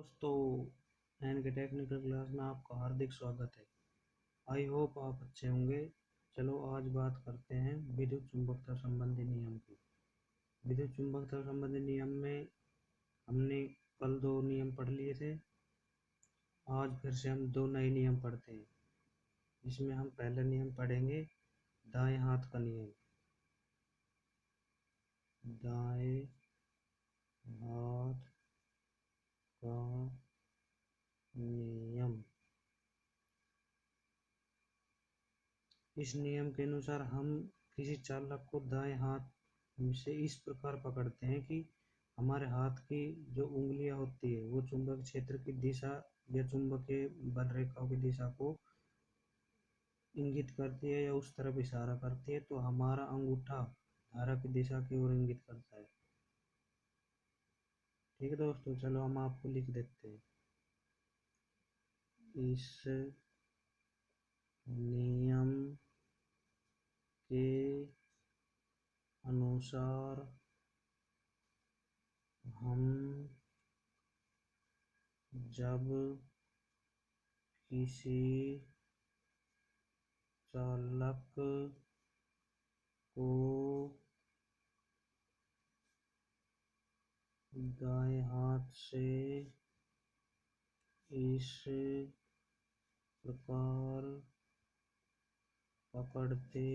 दोस्तों, एन के technical class में आपका हार्दिक स्वागत है। आई होप आप अच्छे होंगे। चलो आज बात करते हैं विद्युत चुंबकत्व संबंधी नियम की। विद्युत चुंबकत्व संबंधी नियम में हमने कल 2 नियम पढ़ लिए थे। आज फिर से हम 2 नए नियम पढ़ते हैं। इसमें हम पहला नियम पढ़ेंगे, दाएं हाथ का नियम। दाएं हाथ का नियम। इस नियम के अनुसार हम किसी चालक को दाएं हाथ से इस प्रकार पकड़ते हैं कि हमारे हाथ की जो उंगलियां होती है वो चुंबक क्षेत्र की दिशा या चुंबकीय बल रेखाओं की दिशा को इंगित करती है या उस तरफ इशारा करती है, तो हमारा अंगूठा धारा की दिशा की ओर इंगित करता है। ठीक है दोस्तों, चलो हम आपको लिख देते हैं। इस नियम के अनुसार हम जब किसी चालक को दाएं हाथ से इस प्रकार पकड़ते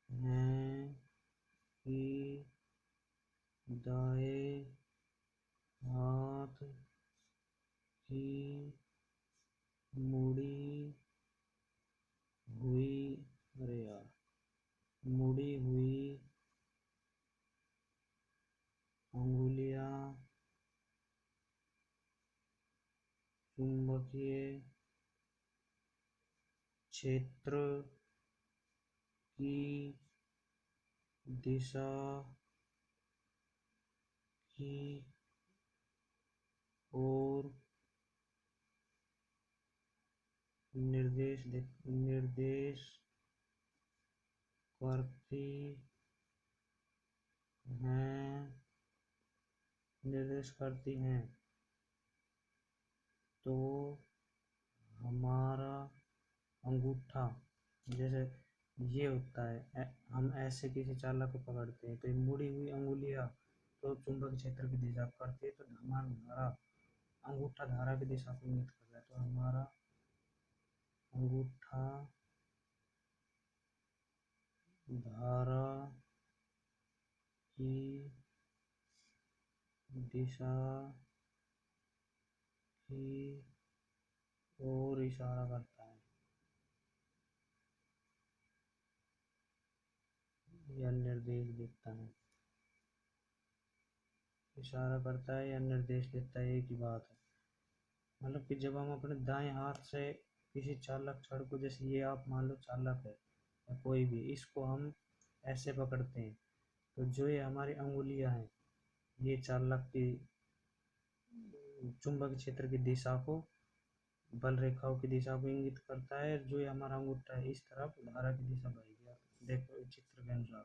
हैं कि दाएं हाथ की मुड़ी हुई मुड़ी हुई अंगुलियां चुंबकीय क्षेत्र की दिशा की ओर निर्देश करती हैं। तो हमारा अंगूठा, जैसे ये होता है, हम ऐसे किसी चालक को पकड़ते हैं तो ये मुड़ी हुई अंगुलियां तो चुंबक क्षेत्र की दिशा करती है, तो हमारा अंगूठा धारा की दिशा को इंगित कर रहा है। तो हमारा अंगूठा धारा की दिशा की ओर इशारा करता है या निर्देश देता है। इशारा करता है या निर्देश देता है, एक ही बात है। मतलब कि जब हम अपने दाएं हाथ से किसी चालक छड़ को, जैसे ये आप मान लो चालक है या कोई भी, इसको हम ऐसे पकड़ते हैं, तो जो ये हमारी अंगुलियां हैं ये चालक की चुंबक क्षेत्र की दिशा को, बल रेखाओं की दिशा को इंगित करता है। जो ये हमारा अंगूठा है इस तरफ धारा की दिशा बढ़ेगी। देखो चित्र के अनुसार,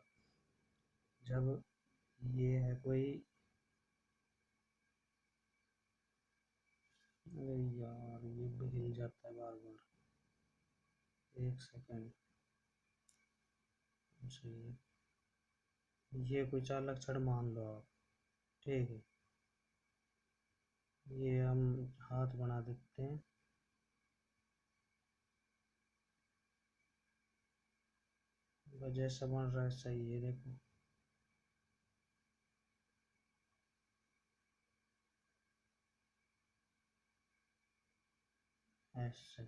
जब ये है कोई, अरे यार ये भी हिल जाता है बार बार, एक सेकेंड। सही, ये कोई चालक छड़ मान लो आप, ठीक है। ये हम हाथ बना देते हैं, जैसा बन रहा है सही है। देखो ऐसे,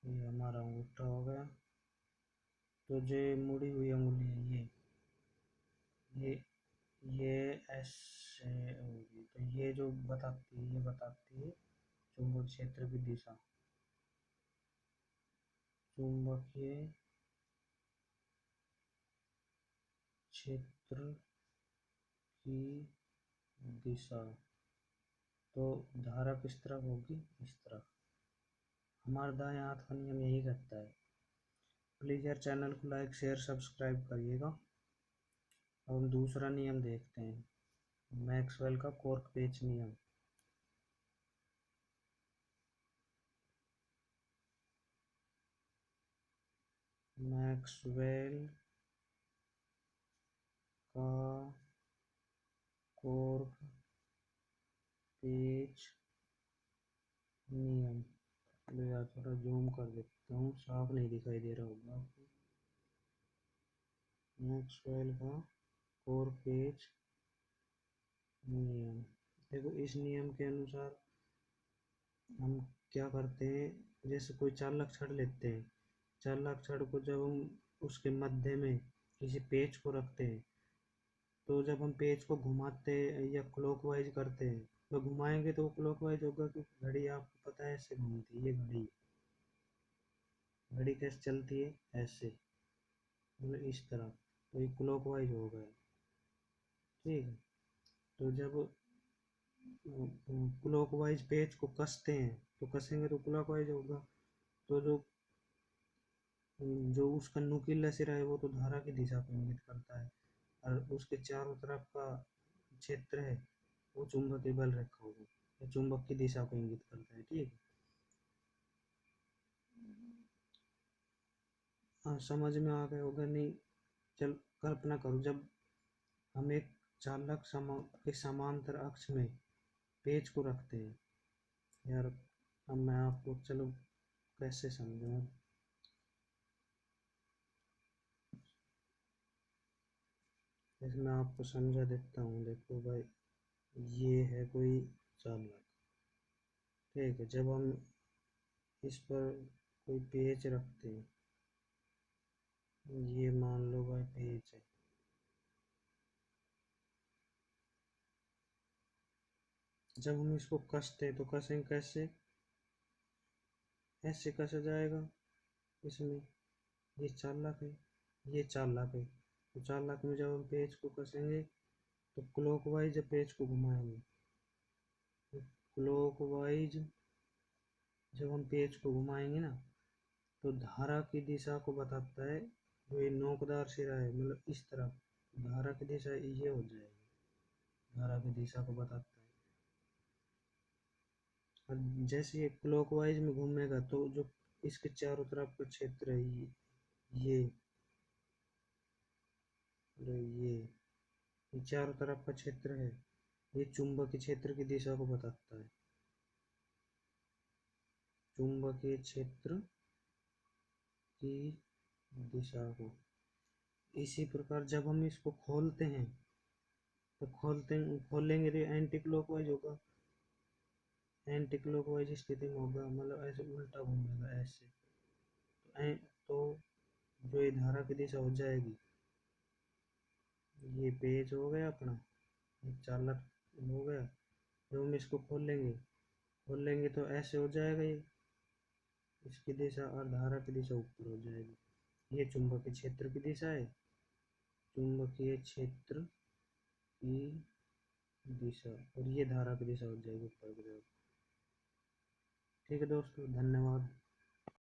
ये हमारा अंगूठा हो गया। तो जो मुड़ी हुई अंगुली है ये ये ऐसे होगी, तो ये जो बताती है, ये बताती है चुंबक क्षेत्र की दिशा, चुंबकीय क्षेत्र की दिशा। तो धारा किस तरफ होगी, इस तरफ। हमारा दाएं हाथ का नियम यही कहता है। प्लीज़ यार चैनल को लाइक शेयर सब्सक्राइब करिएगा। अब हम दूसरा नियम देखते हैं, मैक्सवेल का कॉर्क पेच नियम। मैक्सवेल का कोर्क पेच नियम। चलो यार थोड़ा जूम कर देता हूँ, साफ नहीं दिखाई दे रहा होगा आपको। मैक्सवेल का कोर्क पेच नियम। देखो इस नियम के अनुसार हम क्या करते हैं, जैसे कोई चालक छड़ लेते हैं, चालक छड़ को जब हम उसके मध्य में किसी पेच को रखते हैं, तो जब हम पेच को घुमाते हैं या क्लॉकवाइज करते हैं, तो घुमाएंगे तो वो क्लॉकवाइज होगा, क्योंकि घड़ी आपको पता है ऐसे घूमती है। ये घड़ी, घड़ी कैसे चलती है, ऐसे, मतलब इस तरह, तो ये क्लॉकवाइज हो गया। ठीक है। तो जब क्लॉकवाइज पेच को कसते हैं, तो कसेंगे तो क्लॉकवाइज होगा। तो जो जो उसका नुकीला सिरा है वो तो धारा की दिशा को इंगित करता है, और उसके चारों तरफ का क्षेत्र है वो चुंबकीय बल रेखा होगा, ये चुंबक की दिशा को इंगित करता है। ठीक है। हाँ समझ में आ गया होगा नहीं। चल कल्पना करो, जब हम एक चालक के समांतर अक्ष में पेच को रखते हैं। यार अब मैं आपको, चलो कैसे समझूं, जैसे मैं आपको समझा देता हूँ। देखो भाई, ये है कोई चालक। ठीक है। जब हम इस पर कोई पेच रखते हैं, ये मान लो भाई पेच है। जब हम इसको कसते हैं तो कसेंगे कैसे, ऐसे कसा जाएगा इसमें। ये चालक है, ये चालक है, तो चालक में जब हम पेच को कसेंगे तो क्लॉकवाइज जब पेच को घुमाएंगे, तो क्लॉकवाइज जब हम पेच को घुमाएंगे ना, तो धारा की दिशा को बताता है। जो ये नोकदार सिरा है, मतलब इस तरफ धारा की दिशा ये हो जाएगी, धारा की दिशा को बताता है। और जैसे ये क्लॉकवाइज में घूमेगा तो जो इसके चारों तरफ का क्षेत्र है, ये और ये चारों तरफ का क्षेत्र है, ये चुंबकीय क्षेत्र की दिशा को बताता है, चुंबकीय क्षेत्र की दिशा को। इसी प्रकार जब हम इसको खोलते हैं, तो खोलेंगे तो एंटी क्लॉकवाइज होगा, एंटी क्लॉकवाइज स्थिति में होगा, मतलब ऐसे उल्टा घूमेगा ऐसे। तो जो ये धारा की दिशा हो जाएगी, ये पेज हो गया अपना, ये चालक हो गया। जब हम इसको खोल लेंगे तो ऐसे हो जाएगा ये, इसकी दिशा और धारा की दिशा ऊपर हो जाएगी। ये चुंबकीय क्षेत्र की दिशा है, चुंबकीय क्षेत्र की दिशा, और ये धारा की दिशा हो जाएगी ऊपर की तरफ। ठीक है दोस्तों, धन्यवाद।